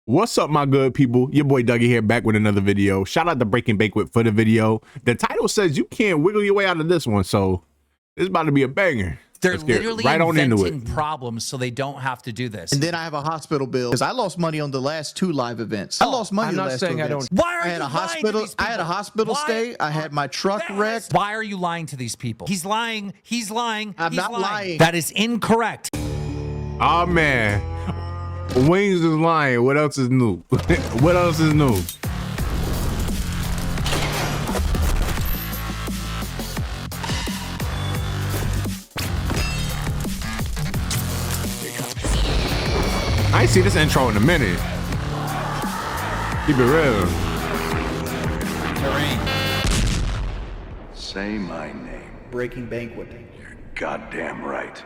What's up, my good people? Your boy Dougie here, back with another video. Shout out to Breaking Banquet for the video. The title says you can't wiggle your way out of this one, so it's about to be a banger. They're literally right inventing problems so they don't have to do this. And then I have a hospital bill because I lost money on the last 2 live events. I lost money on the last 2 events. Why are I had you a hospital. lying to these people? I had a hospital stay. I had my truck wrecked. Why are you lying to these people? He's lying. He's lying. I'm not lying. That is incorrect. Oh man, Wings is lying. What else is new? What else is new? I ain't see this intro in a minute. Keep it real. Say my name. Breaking Banquet. You're goddamn right.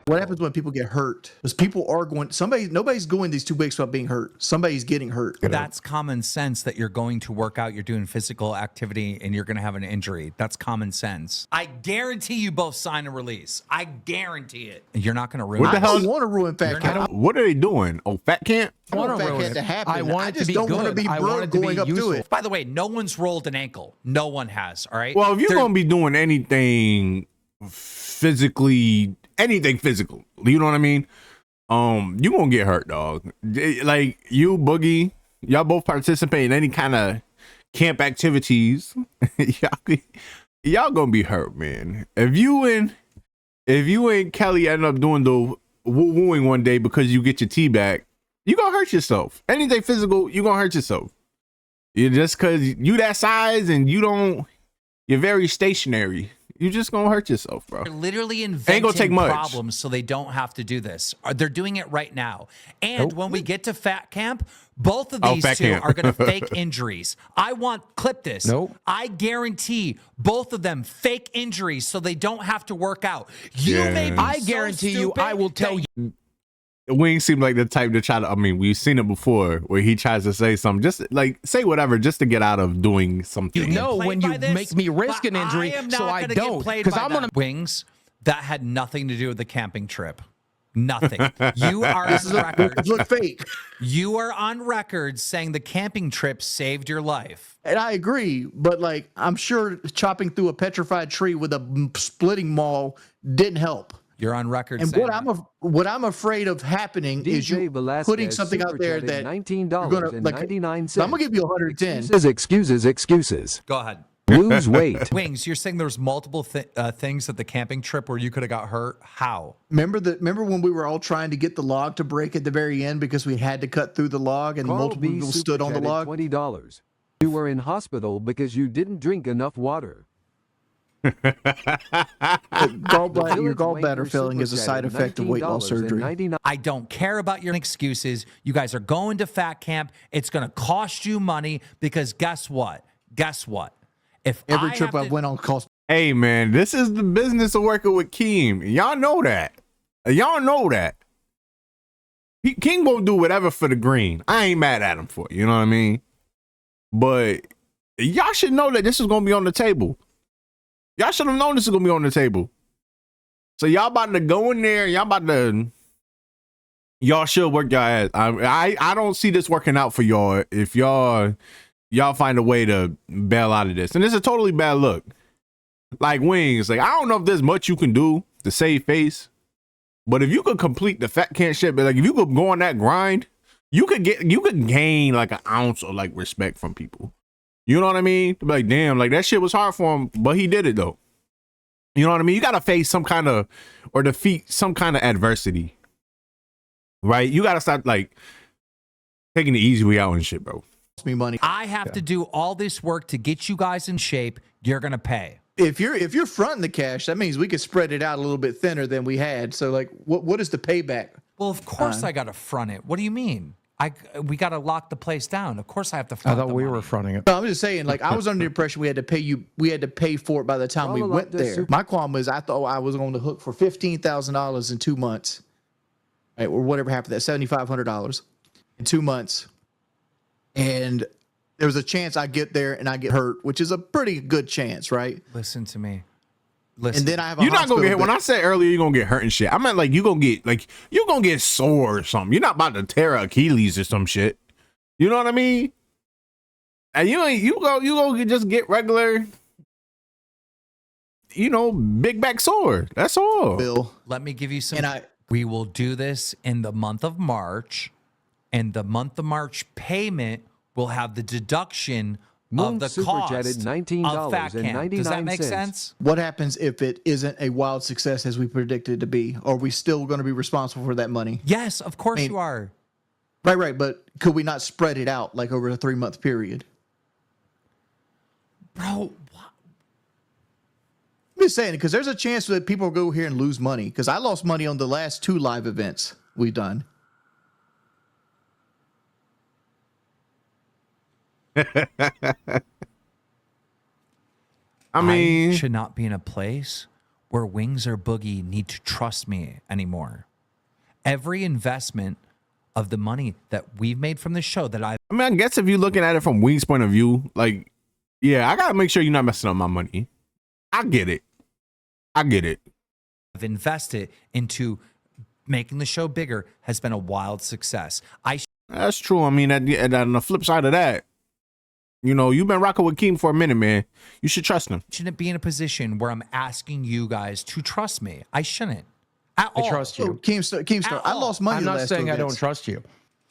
What happens when people get hurt? Because people are going. Nobody's going these 2 weeks without being hurt. Somebody's getting hurt. That's common sense that you're going to work out, you're doing physical activity, and you're going to have an injury. That's common sense. I guarantee you both sign a release. I guarantee it. You're not going to ruin it. What the hell? I don't want to ruin Fat Camp. What are they doing? Oh, Fat Camp? I want Fat Camp to happen. I just don't want to be broke going up to it. By the way, no one's rolled an ankle. No one has. All right. Well, if you're going to be doing anything physically, anything physical, you know what I mean? You gonna get hurt, dog. Like you, Boogie, y'all both participate in any kind of camp activities. y'all gonna be hurt, man. If you and Kelly end up doing the wooing one day because you get your tea back, you gonna hurt yourself. Anything physical, you gonna hurt yourself. You just cause you that size and you're very stationary. You just gonna hurt yourself, bro. They're literally inventing problems so they don't have to do this. They're doing it right now. And when we get to Fat Camp, both of these two are going to fake injuries. Clip this. I guarantee both of them fake injuries so they don't have to work out. I guarantee you, I will tell you. Wing seemed like the type to try to, I mean, we've seen it before where he tries to say something, just like say whatever, just to get out of doing something. You know, when you make me risk an injury, so I don't, because I'm going to. Wings, that had nothing to do with the camping trip. Nothing. You are on record. Look fake. You are on record saying the camping trip saved your life. And I agree, but like, I'm sure chopping through a petrified tree with a splitting maul didn't help. You're on record. And what I'm afraid of happening is you putting something out there that $19.99. I'm gonna give you 110. Excuses. Go ahead. Lose weight. Wings, you're saying there's multiple things at the camping trip where you could have got hurt. How? Remember when we were all trying to get the log to break at the very end because we had to cut through the log and multiple people stood on the log? $20. You were in hospital because you didn't drink enough water. Your gallbladder filling is a side effect of weight loss surgery. I don't care about your excuses. You guys are going to Fat Camp. It's going to cost you money because guess what? If every trip I went on cost. Hey man, this is the business of working with Keem. Y'all know that. King won't do whatever for the green. I ain't mad at him for it. You know what I mean? But y'all should know that this is going to be on the table. Y'all should have known this is gonna be on the table. So y'all about to go in there. Y'all should work your ass. I don't see this working out for y'all if y'all find a way to bail out of this. And it's a totally bad look. Like Wings, like I don't know if there's much you can do to save face, but if you could complete the Fat Camp shit, but like if you could go on that grind, you could gain like an ounce of like respect from people. You know what I mean? Like, damn, like that shit was hard for him, but he did it though. You know what I mean? You got to face some kind of, or defeat some kind of adversity, right? You got to start like taking the easy way out and shit, bro. Me money. I have to do all this work to get you guys in shape. You're going to pay. If you're fronting the cash, that means we could spread it out a little bit thinner than we had. So like, what is the payback? Well, of course I got to front it. What do you mean? We got to lock the place down. Of course I have to front. I thought we were fronting it. No, I'm just saying, like I was under the impression we had to pay for it by the time we went there. My qualm was I thought I was on the hook for $15,000 in 2 months, right, or whatever happened. That $7,500 in 2 months, and there was a chance I get there and I get hurt, which is a pretty good chance, right? Listen to me. Listen, and then I have you're not gonna get when I said earlier you're gonna get hurt and shit. I meant like you're gonna get sore or something. You're not about to tear Achilles or some shit. You know what I mean? And you go just get regular, big back sword. That's all. Bill, let me give you some. We will do this in the month of March, and the month of March payment will have the deduction of the cost of Fat Camp. Does that make sense? What happens if it isn't a wild success as we predicted it to be? Are we still going to be responsible for that money? Yes, of course you are. Right. But could we not spread it out like over a 3-month period? Bro, I'm just saying, because there's a chance that people will go here and lose money. Because I lost money on the last 2 live events we've done. I should not be in a place where Wings or Boogie need to trust me anymore. Every investment of the money that we've made from the show that I guess if you're looking at it from Wings' point of view, like, yeah, I gotta make sure you're not messing up my money. I get it. I've invested into making the show bigger has been a wild success. That's true. I mean, and on the flip side of that, you've been rocking with Keem for a minute, man. You should trust him. Shouldn't be in a position where I'm asking you guys to trust me. I shouldn't. I trust you. Keemstar, I lost money. I'm not saying I don't trust you.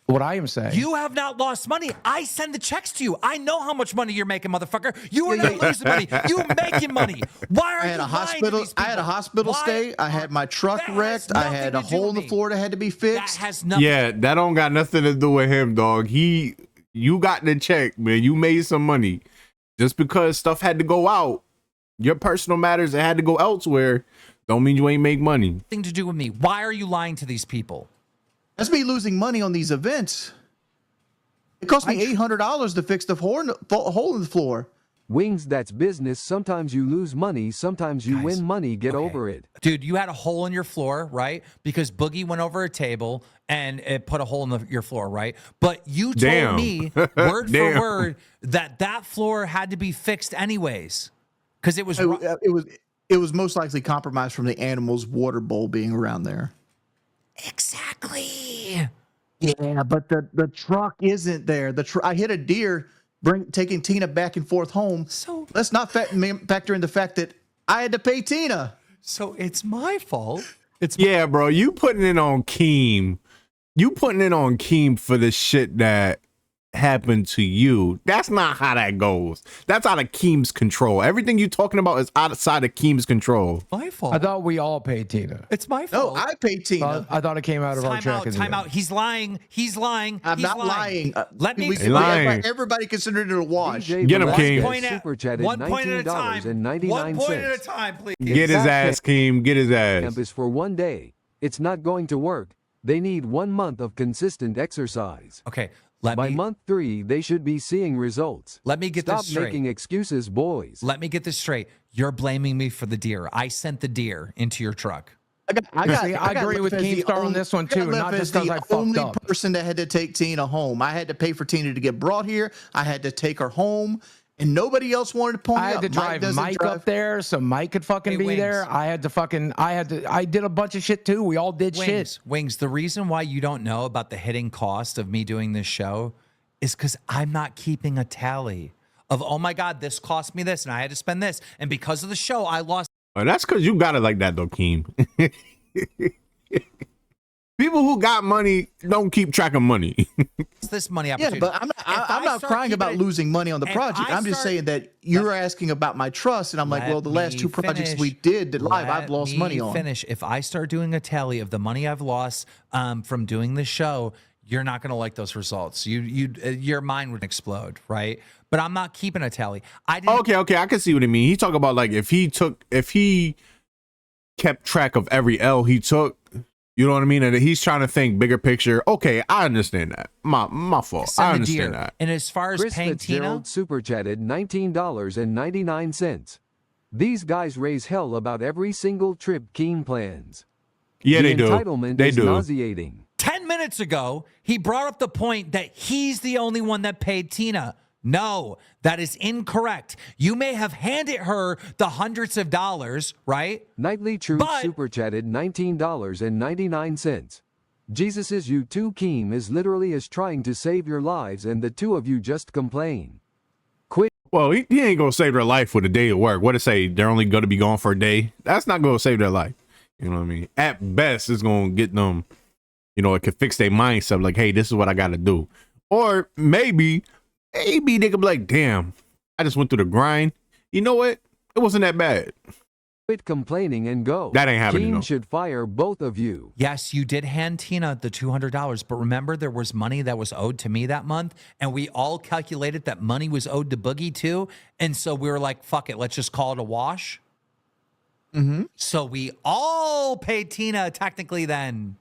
What I am saying. You have not lost money. I send the checks to you. I know how much money you're making, motherfucker. You are not losing money. You making money. Why are you lying to these people? I had a hospital stay. I had my truck wrecked. I had a hole in the floor that had to be fixed. That has nothing. Yeah, that don't got nothing to do with him, dog. You got the check, man. You made some money. Just because stuff had to go out, your personal matters that had to go elsewhere, don't mean you ain't make money. Nothing to do with me. Why are you lying to these people? That's me losing money on these events. It cost me $800 to fix the hole in the floor. Wings, that's business. Sometimes you lose money. Sometimes you win money. Get over it. Dude, you had a hole in your floor, right? Because Boogie went over a table and it put a hole in your floor, right? But you told me word for word that floor had to be fixed anyways. Because it was most likely compromised from the animal's water bowl being around there. Exactly. Yeah, but the truck isn't there. I hit a deer taking Tina back and forth home. So let's not factor in the fact that I had to pay Tina. So it's my fault. Bro, you putting it on Keem. You putting it on Keem for the shit that happened to you. That's not how that goes. That's out of Keem's control. Everything you talking about is outside of Keem's control. My fault. I thought we all paid Tina. It's my fault. No, I paid Tina. I thought it came out of our check. Time out. He's lying. I'm not lying. Let me lying. Everybody considered it a wash. Get him, Keem. One point at a time. 1 point at a time, please. Get his ass, Keem. Get his ass. Camp is for one day. It's not going to work. They need 1 month of consistent exercise. Okay. By month 3, they should be seeing results. Let me get this straight. Stop making excuses, boys. Let me get this straight. You're blaming me for the deer. I sent the deer into your truck. I agree with Keemstar on this one too. Not just because I fucked up. The only person that had to take Tina home. I had to pay for Tina to get brought here. I had to take her home. And nobody else wanted to pony up. I had to drive Mike up there so Mike could fucking be there. I did a bunch of shit too. We all did shit. Wings, the reason why you don't know about the hidden cost of me doing this show is because I'm not keeping a tally of, oh my God, this cost me this and I had to spend this. And because of the show, I lost. Oh, that's because you got it like that though, Keem. People who got money don't keep track of money. This money opportunity. Yeah, but I'm not crying about losing money on the project. I'm just saying that you're asking about my trust, and I'm like, well, the last 2 projects we did live, I've lost money on. If I start doing a tally of the money I've lost from doing this show, you're not going to like those results. Your mind would explode, right? But I'm not keeping a tally. Okay, I can see what I mean. He talk about like if he kept track of every L he took. You know what I mean? And he's trying to think bigger picture. Okay, I understand that. My fault. I understand that. And as far as Chris paying Tina, super chatted $19.99. These guys raise hell about every single trip Keem plans. Yeah, they do. Entitlement is nauseating. 10 minutes ago, he brought up the point that he's the only one that paid Tina. No, that is incorrect. You may have handed her the hundreds of dollars, right? Nightly Truth super chatted $19.99. Jesus's you too Keem is literally is trying to save your lives and the two of you just complain. Quit. Well, he ain't gonna save their life with a day of work. What to say? They're only gonna be gone for a day. That's not gonna save their life. You know what I mean? At best, it's gonna get them, you know, it could fix their mindset. Like, hey, this is what I gotta do. Or maybe they could be like, damn, I just went through the grind. You know what? It wasn't that bad. Quit complaining and go. That ain't happening. Keem should fire both of you. Yes, you did hand Tina the $200, but remember there was money that was owed to me that month, and we all calculated that money was owed to Boogie too, and so we were like, fuck it, let's just call it a wash. Mm-hmm. So we all paid Tina technically then.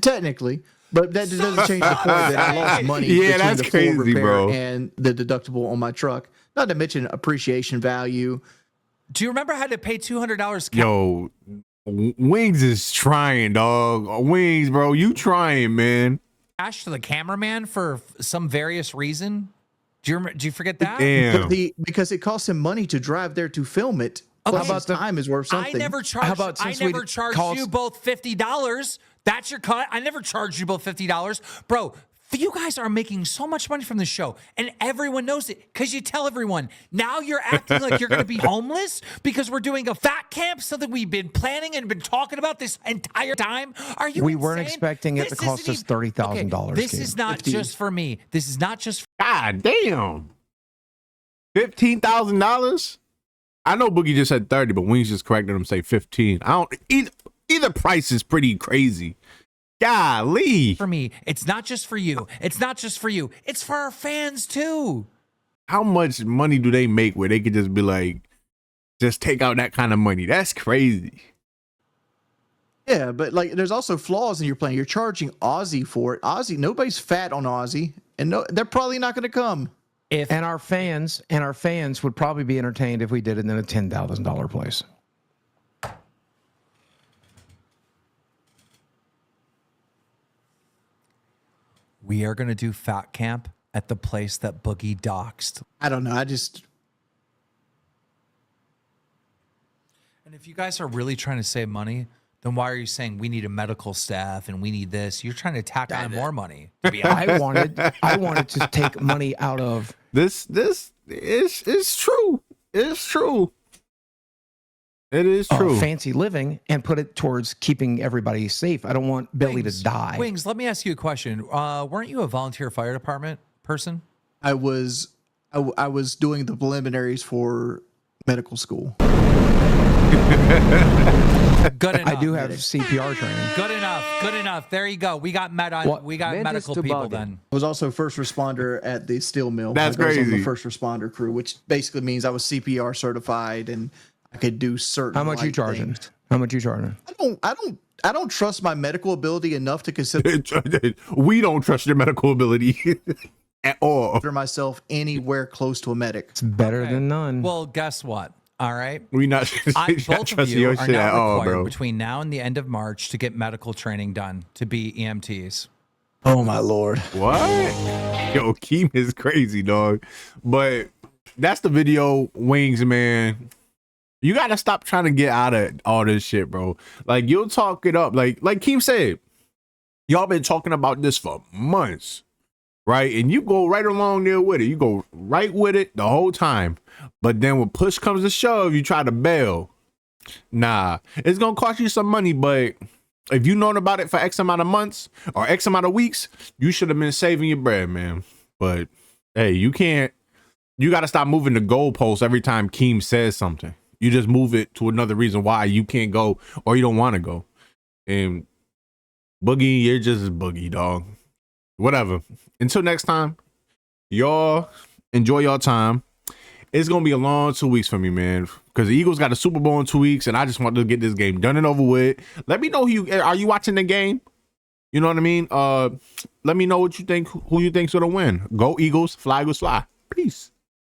Technically. But that doesn't change the point that I lost money Yeah, between that's the full crazy, repair bro. and the deductible on my truck. Not to mention appreciation value. Do you remember I had to pay $200? Yo, Wings is trying, dog. Wings, bro, you trying, man. Cash to the cameraman for some various reason? Do you forget that? Damn. Because it costs him money to drive there to film it. Okay. Plus his time is worth something. I never charged you both $50. That's your cut. I never charged you both $50. Bro, you guys are making so much money from the show, and everyone knows it because you tell everyone. Now you're acting like you're going to be homeless because we're doing a fat camp, something we've been planning and been talking about this entire time. Are you We insane? weren't expecting it to cost us $30,000. Okay, this is not just for me. This is not just God damn. $15,000? I know Boogie just said 30, but Wings just corrected him, say 15. I don't either price is pretty crazy. Golly. for me. It's not just for you. It's not just for you. It's for our fans too. How much money do they make where they could just be like, just take out that kind of money? That's crazy. Yeah, but like there's also flaws in your plan. You're charging Aussie for it. Aussie, nobody's fat on Aussie, and no, they're probably not going to come. And our fans would probably be entertained if we did it in a $10,000 place. We are going to do Fat Camp at the place that Boogie doxed. I don't know. And if you guys are really trying to save money, then why are you saying we need a medical staff and we need this? You're trying to tack on more money. To be honest. I wanted to take money out of This is true. It's true. It is true. fancy living and put it towards keeping everybody safe. I don't want Billy to die. Wings, let me ask you a question. Weren't you a volunteer fire department person? I was doing the preliminaries for medical school. Good enough. I do have CPR training. Good enough. Good enough. There you go. We got medical people then. I was also first responder at the steel mill. That's I was on crazy. the first responder crew, which basically means I was CPR certified and I could do certain. How much you light charging? things. How much you charging? I don't trust my medical ability enough to consider We don't trust your medical ability at all. myself anywhere close to a medic. It's better than none. Well, guess what? All right. We not, Both of trust you your are shit now at all, required bro. between now and the end of March to get medical training done to be EMTs. Oh my lord! What? Yo, Keem is crazy, dog. But that's the video, Wings, man. You gotta stop trying to get out of all this shit, bro. Like you'll talk it up, like Keem said. Y'all been talking about this for months, right? And you go right along there with it. You go right with it the whole time. But then when push comes to shove, you try to bail. Nah, it's gonna cost you some money, but if you known about it for X amount of months or X amount of weeks, you should have been saving your bread, man. But hey, you gotta stop moving the goalposts every time Keem says something. You just move it to another reason why you can't go or you don't want to go. And Boogie, you're just Boogie, dog. Whatever. Until next time, y'all enjoy your time. It's going to be a long 2 weeks for me, man, because the Eagles got a Super Bowl in 2 weeks, and I just want to get this game done and over with. Let me know are you watching the game? You know what I mean? Let me know what you think, who you think's going to win. Go Eagles, fly Eagles, fly. Peace.